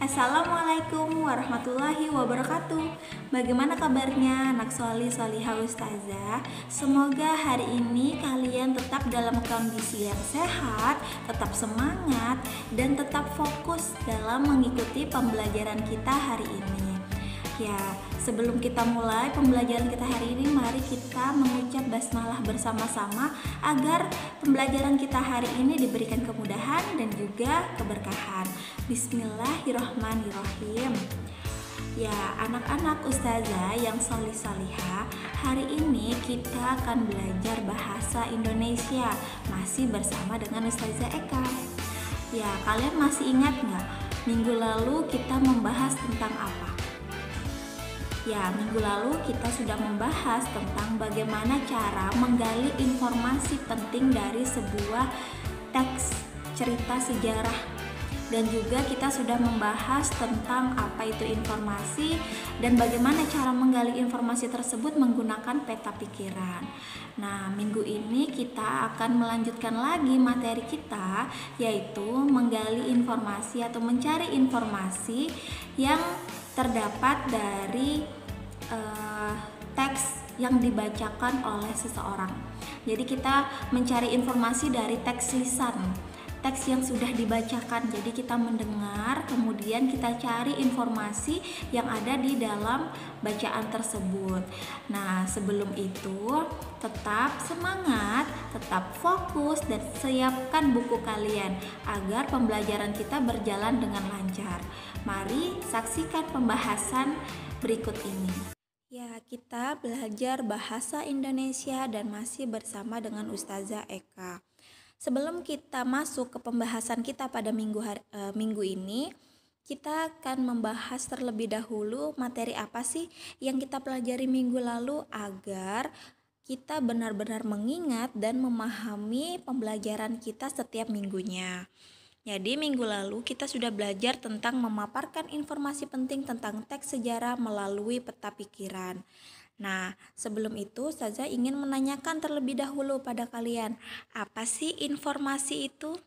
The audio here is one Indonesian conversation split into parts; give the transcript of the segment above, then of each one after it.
Assalamualaikum warahmatullahi wabarakatuh. Bagaimana kabarnya anak Soli Solihah Ustazah? Semoga hari ini kalian tetap dalam kondisi yang sehat, tetap semangat, dan tetap fokus dalam mengikuti pembelajaran kita hari ini. Ya, sebelum kita mulai pembelajaran kita hari ini, mari kita mengucap basmalah bersama-sama agar pembelajaran kita hari ini diberikan kemudahan dan juga keberkahan. Bismillahirrohmanirrohim. Ya, anak-anak ustazah yang solih-solihah, hari ini kita akan belajar bahasa Indonesia masih bersama dengan Ustazah Eka. Ya, kalian masih ingat nggak? Minggu lalu kita membahas tentang apa? Ya, minggu lalu kita sudah membahas tentang bagaimana cara menggali informasi penting dari sebuah teks cerita sejarah. Dan juga kita sudah membahas tentang apa itu informasi dan bagaimana cara menggali informasi tersebut menggunakan peta pikiran. Nah, minggu ini kita akan melanjutkan lagi materi kita, yaitu menggali informasi atau mencari informasi yang terdapat dari teks yang dibacakan oleh seseorang. Jadi kita mencari informasi dari teks lisan, teks yang sudah dibacakan. Jadi kita mendengar, kemudian kita cari informasi yang ada di dalam bacaan tersebut. Nah, sebelum itu tetap semangat, tetap fokus, dan siapkan buku kalian agar pembelajaran kita berjalan dengan lancar. Mari saksikan pembahasan berikut ini. Ya, kita belajar bahasa Indonesia dan masih bersama dengan Ustazah Eka. Sebelum kita masuk ke pembahasan kita pada minggu ini, kita akan membahas terlebih dahulu materi apa sih yang kita pelajari minggu lalu agar kita benar-benar mengingat dan memahami pembelajaran kita setiap minggunya. Jadi minggu lalu kita sudah belajar tentang memaparkan informasi penting tentang teks sejarah melalui peta pikiran. Nah, sebelum itu Ustazah ingin menanyakan terlebih dahulu pada kalian, apa sih informasi itu?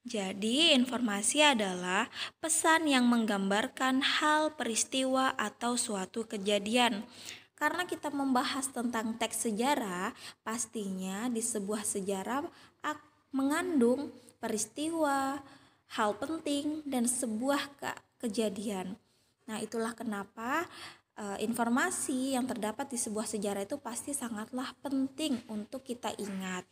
Jadi informasi adalah pesan yang menggambarkan hal, peristiwa, atau suatu kejadian. Karena kita membahas tentang teks sejarah, pastinya di sebuah sejarah mengandung peristiwa, hal penting, dan sebuah kejadian. Nah, itulah kenapa informasi yang terdapat di sebuah sejarah itu pasti sangatlah penting untuk kita ingat.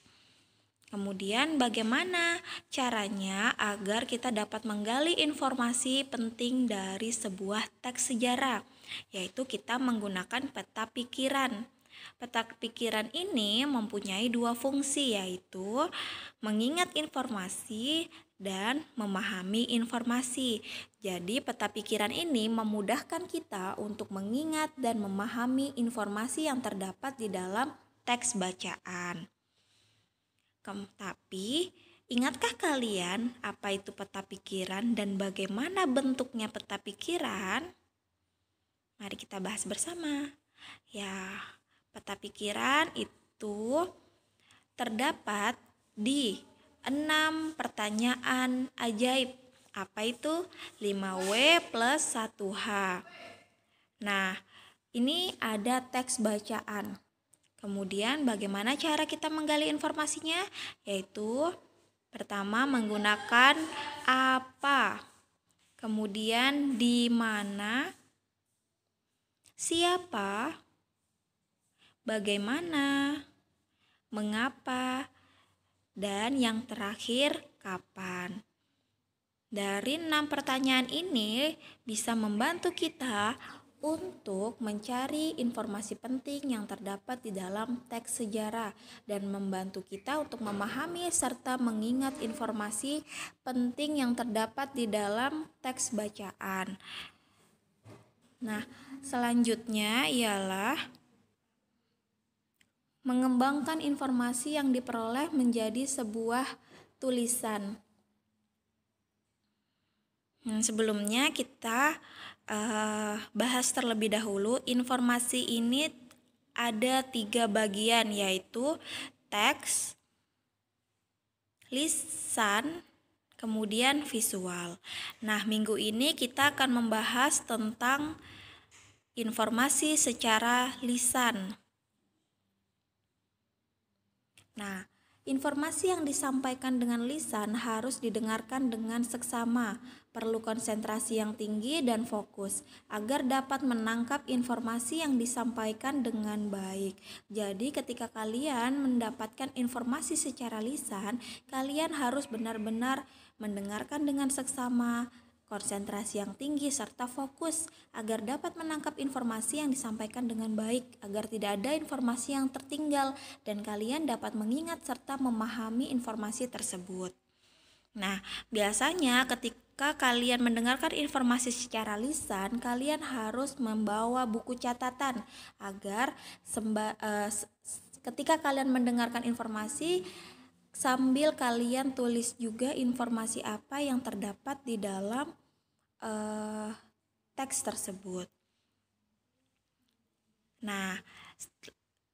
Kemudian bagaimana caranya agar kita dapat menggali informasi penting dari sebuah teks sejarah? Yaitu kita menggunakan peta pikiran. Peta pikiran ini mempunyai dua fungsi, yaitu mengingat informasi dan memahami informasi. Jadi peta pikiran ini memudahkan kita untuk mengingat dan memahami informasi yang terdapat di dalam teks bacaan. Tapi ingatkah kalian apa itu peta pikiran dan bagaimana bentuknya peta pikiran? Mari kita bahas bersama. Ya, peta pikiran itu terdapat di 6 pertanyaan ajaib. Apa itu? 5W plus 1H. Nah, ini ada teks bacaan. Kemudian bagaimana cara kita menggali informasinya? Yaitu pertama menggunakan apa, kemudian di mana, siapa, bagaimana, mengapa, dan yang terakhir kapan. Dari 6 pertanyaan ini bisa membantu kita untuk mencari informasi penting yang terdapat di dalam teks sejarah dan membantu kita untuk memahami serta mengingat informasi penting yang terdapat di dalam teks bacaan. Nah, selanjutnya ialah mengembangkan informasi yang diperoleh menjadi sebuah tulisan. Sebelumnya kita bahas terlebih dahulu. Informasi ini ada 3 bagian, yaitu teks, lisan, kemudian visual. Nah, minggu ini kita akan membahas tentang informasi secara lisan. Nah, informasi yang disampaikan dengan lisan harus didengarkan dengan seksama, perlu konsentrasi yang tinggi dan fokus agar dapat menangkap informasi yang disampaikan dengan baik. Jadi ketika kalian mendapatkan informasi secara lisan, kalian harus benar-benar mendengarkan dengan seksama, konsentrasi yang tinggi serta fokus agar dapat menangkap informasi yang disampaikan dengan baik, agar tidak ada informasi yang tertinggal dan kalian dapat mengingat serta memahami informasi tersebut. Nah, biasanya ketika kalian mendengarkan informasi secara lisan, kalian harus membawa buku catatan agar ketika kalian mendengarkan informasi, sambil kalian tulis juga informasi apa yang terdapat di dalam teks tersebut. Nah,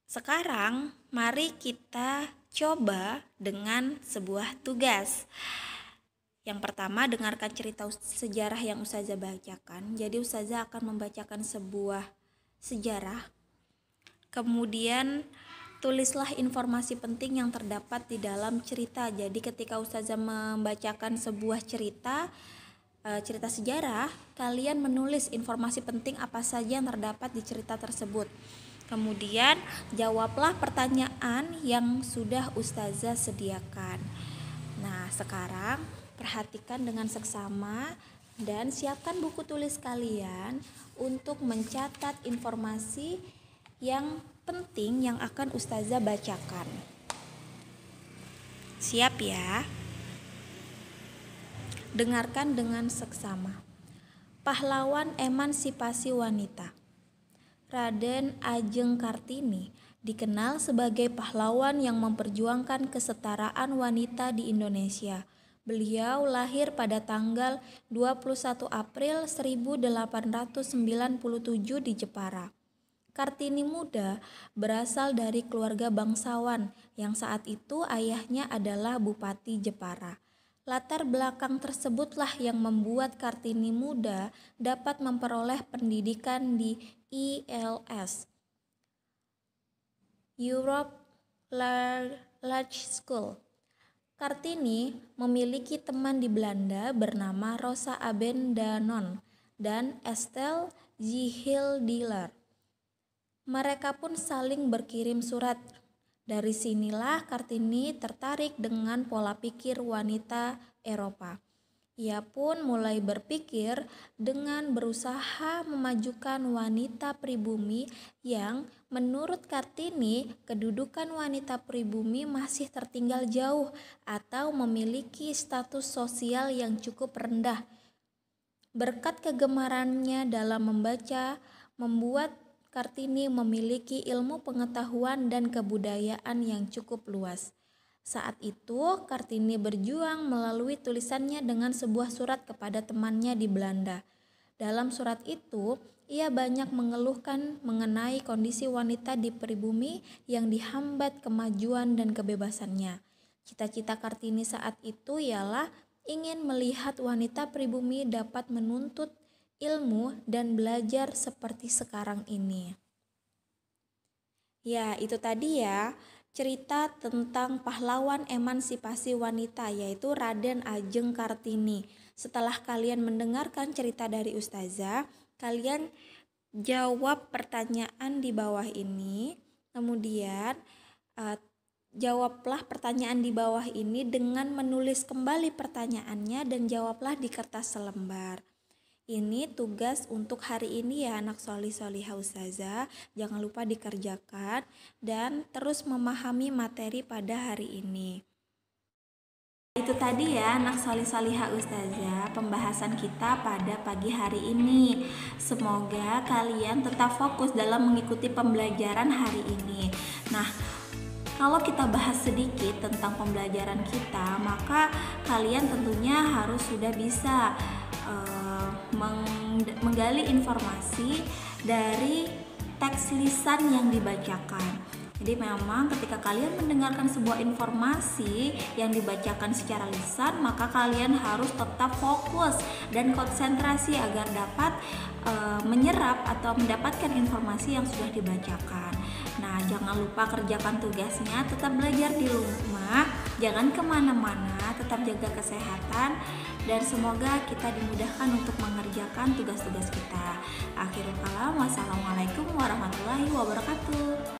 sekarang mari kita coba dengan sebuah tugas. Yang pertama, dengarkan cerita sejarah yang Ustazah bacakan. Jadi Ustazah akan membacakan sebuah sejarah. Kemudian tulislah informasi penting yang terdapat di dalam cerita. Jadi ketika Ustazah membacakan sebuah cerita sejarah, kalian menulis informasi penting apa saja yang terdapat di cerita tersebut. Kemudian jawablah pertanyaan yang sudah Ustazah sediakan. Nah, sekarang perhatikan dengan seksama dan siapkan buku tulis kalian untuk mencatat informasi yang penting yang akan Ustazah bacakan. Siap ya? Dengarkan dengan seksama. Pahlawan emansipasi wanita. Raden Ajeng Kartini dikenal sebagai pahlawan yang memperjuangkan kesetaraan wanita di Indonesia. Beliau lahir pada tanggal 21 April 1897 di Jepara. Kartini muda berasal dari keluarga bangsawan yang saat itu ayahnya adalah Bupati Jepara. Latar belakang tersebutlah yang membuat Kartini muda dapat memperoleh pendidikan di ILS, Europe Large School. Kartini memiliki teman di Belanda bernama Rosa Abendanon dan Estelle Gihildiller. Mereka pun saling berkirim surat. Dari sinilah Kartini tertarik dengan pola pikir wanita Eropa. Ia pun mulai berpikir dengan berusaha memajukan wanita pribumi yang menurut Kartini kedudukan wanita pribumi masih tertinggal jauh atau memiliki status sosial yang cukup rendah. Berkat kegemarannya dalam membaca, membuat Kartini memiliki ilmu pengetahuan dan kebudayaan yang cukup luas. Saat itu, Kartini berjuang melalui tulisannya dengan sebuah surat kepada temannya di Belanda. Dalam surat itu, ia banyak mengeluhkan mengenai kondisi wanita di pribumi yang dihambat kemajuan dan kebebasannya. Cita-cita Kartini saat itu ialah ingin melihat wanita pribumi dapat menuntut ilmu dan belajar seperti sekarang ini. Ya, itu tadi ya cerita tentang pahlawan emansipasi wanita yaitu Raden Ajeng Kartini. Setelah kalian mendengarkan cerita dari Ustazah, kalian jawab pertanyaan di bawah ini. Kemudian jawablah pertanyaan di bawah ini dengan menulis kembali pertanyaannya dan jawablah di kertas selembar. Ini tugas untuk hari ini ya anak solih-solihah Ustazah. Jangan lupa dikerjakan dan terus memahami materi pada hari ini. Itu tadi ya anak solih-solihah Ustazah, pembahasan kita pada pagi hari ini. Semoga kalian tetap fokus dalam mengikuti pembelajaran hari ini. Nah, kalau kita bahas sedikit tentang pembelajaran kita, maka kalian tentunya harus sudah bisa menggali informasi dari teks lisan yang dibacakan. Jadi memang ketika kalian mendengarkan sebuah informasi yang dibacakan secara lisan, maka kalian harus tetap fokus dan konsentrasi agar dapat menyerap atau mendapatkan informasi yang sudah dibacakan. Nah, jangan lupa kerjakan tugasnya, tetap belajar di rumah, jangan kemana-mana, tetap jaga kesehatan, dan semoga kita dimudahkan untuk mengerjakan tugas-tugas kita. Akhirul kalam, wassalamualaikum warahmatullahi wabarakatuh.